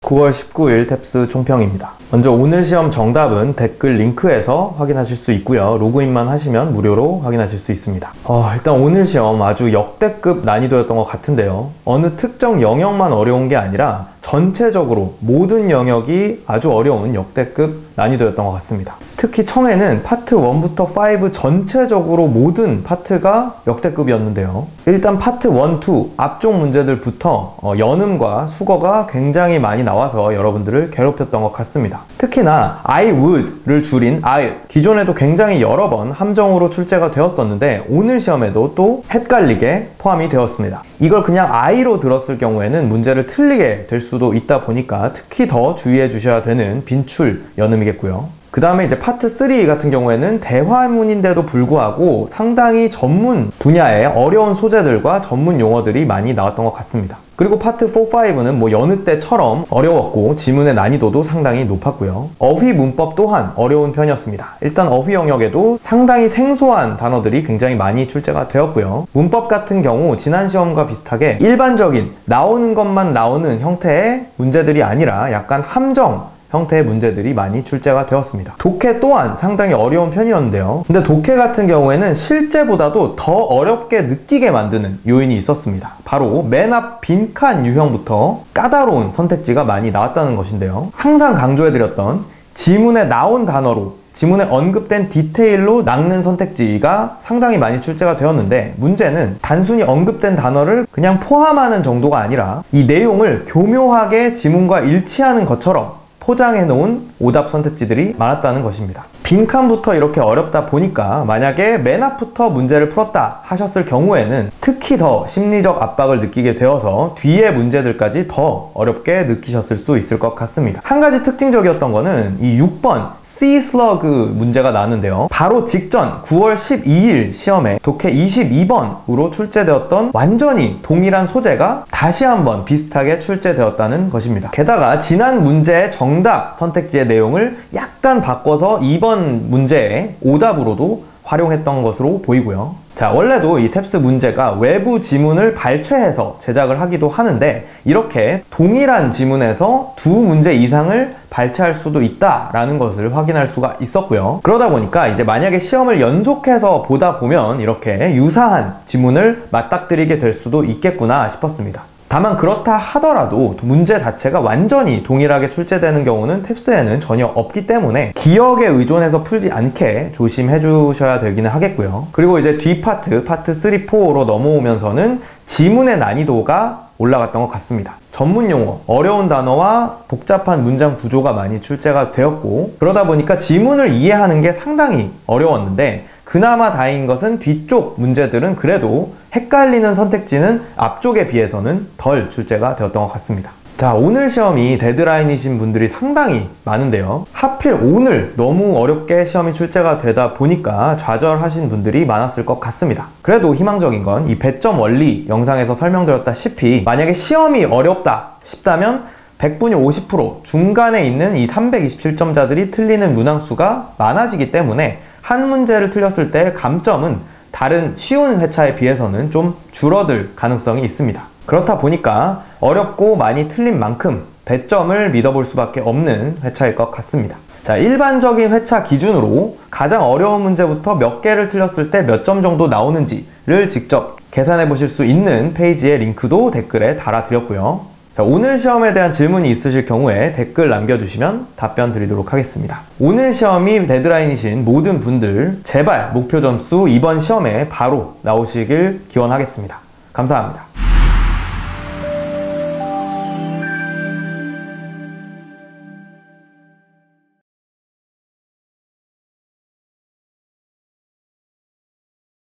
9월 19일 탭스 총평입니다. 먼저 오늘 시험 정답은 댓글 링크에서 확인하실 수 있고요. 로그인만 하시면 무료로 확인하실 수 있습니다. 일단 오늘 시험 아주 역대급 난이도였던 것 같은데요. 어느 특정 영역만 어려운 게 아니라 전체적으로 모든 영역이 아주 어려운 역대급 난이도였던 것 같습니다. 특히 청해는 파트 1부터 5 전체적으로 모든 파트가 역대급이었는데요. 일단 파트 1, 2 앞쪽 문제들부터 연음과 수거가 굉장히 많이 나와서 여러분들을 괴롭혔던 것 같습니다. 특히나 I would를 줄인 I, 기존에도 굉장히 여러 번 함정으로 출제가 되었었는데 오늘 시험에도 또 헷갈리게 포함이 되었습니다. 이걸 그냥 I로 들었을 경우에는 문제를 틀리게 될 수도 있다 보니까 특히 더 주의해 주셔야 되는 빈출 연음이겠고요. 그 다음에 이제 파트 3 같은 경우에는 대화문인데도 불구하고 상당히 전문 분야의 어려운 소재들과 전문 용어들이 많이 나왔던 것 같습니다. 그리고 파트 4, 5는 뭐 여느 때처럼 어려웠고 지문의 난이도도 상당히 높았고요. 어휘 문법 또한 어려운 편이었습니다. 일단 어휘 영역에도 상당히 생소한 단어들이 굉장히 많이 출제가 되었고요. 문법 같은 경우 지난 시험과 비슷하게 일반적인 나오는 것만 나오는 형태의 문제들이 아니라 약간 함정 형태의 문제들이 많이 출제가 되었습니다. 독해 또한 상당히 어려운 편이었는데요. 근데 독해 같은 경우에는 실제보다도 더 어렵게 느끼게 만드는 요인이 있었습니다. 바로 맨 앞 빈칸 유형부터 까다로운 선택지가 많이 나왔다는 것인데요. 항상 강조해드렸던 지문에 나온 단어로 지문에 언급된 디테일로 낚는 선택지가 상당히 많이 출제가 되었는데 문제는 단순히 언급된 단어를 그냥 포함하는 정도가 아니라 이 내용을 교묘하게 지문과 일치하는 것처럼 포장해 놓은 오답 선택지들이 많았다는 것입니다. 빈칸부터 이렇게 어렵다 보니까 만약에 맨 앞부터 문제를 풀었다 하셨을 경우에는 특히 더 심리적 압박을 느끼게 되어서 뒤에 문제들까지 더 어렵게 느끼셨을 수 있을 것 같습니다. 한 가지 특징적이었던 거는 이 6번 C 슬러그 문제가 나왔는데요. 바로 직전 9월 12일 시험에 독해 22번으로 출제되었던 완전히 동일한 소재가 다시 한번 비슷하게 출제되었다는 것입니다. 게다가 지난 문제의 정답 선택지의 내용을 약간 바꿔서 2번 문제의 오답으로도 활용했던 것으로 보이고요. 자, 원래도 이 탭스 문제가 외부 지문을 발췌해서 제작을 하기도 하는데 이렇게 동일한 지문에서 두 문제 이상을 발췌할 수도 있다라는 것을 확인할 수가 있었고요. 그러다 보니까 이제 만약에 시험을 연속해서 보다 보면 이렇게 유사한 지문을 맞닥뜨리게 될 수도 있겠구나 싶었습니다. 다만 그렇다 하더라도 문제 자체가 완전히 동일하게 출제되는 경우는 탭스에는 전혀 없기 때문에 기억에 의존해서 풀지 않게 조심해 주셔야 되기는 하겠고요. 그리고 이제 뒤 파트 3, 4로 넘어오면서는 지문의 난이도가 올라갔던 것 같습니다. 전문 용어, 어려운 단어와 복잡한 문장 구조가 많이 출제가 되었고 그러다 보니까 지문을 이해하는 게 상당히 어려웠는데 그나마 다행인 것은 뒤쪽 문제들은 그래도 헷갈리는 선택지는 앞쪽에 비해서는 덜 출제가 되었던 것 같습니다. 자, 오늘 시험이 데드라인이신 분들이 상당히 많은데요. 하필 오늘 너무 어렵게 시험이 출제가 되다 보니까 좌절하신 분들이 많았을 것 같습니다. 그래도 희망적인 건 이 배점 원리 영상에서 설명드렸다시피 만약에 시험이 어렵다 싶다면 100분이 50% 중간에 있는 이 327점자들이 틀리는 문항수가 많아지기 때문에 한 문제를 틀렸을 때 감점은 다른 쉬운 회차에 비해서는 좀 줄어들 가능성이 있습니다. 그렇다 보니까 어렵고 많이 틀린 만큼 배점을 믿어볼 수밖에 없는 회차일 것 같습니다. 자, 일반적인 회차 기준으로 가장 어려운 문제부터 몇 개를 틀렸을 때 몇 점 정도 나오는지를 직접 계산해 보실 수 있는 페이지의 링크도 댓글에 달아드렸고요. 자, 오늘 시험에 대한 질문이 있으실 경우에 댓글 남겨주시면 답변 드리도록 하겠습니다. 오늘 시험이 데드라인이신 모든 분들 제발 목표 점수 이번 시험에 바로 나오시길 기원하겠습니다. 감사합니다.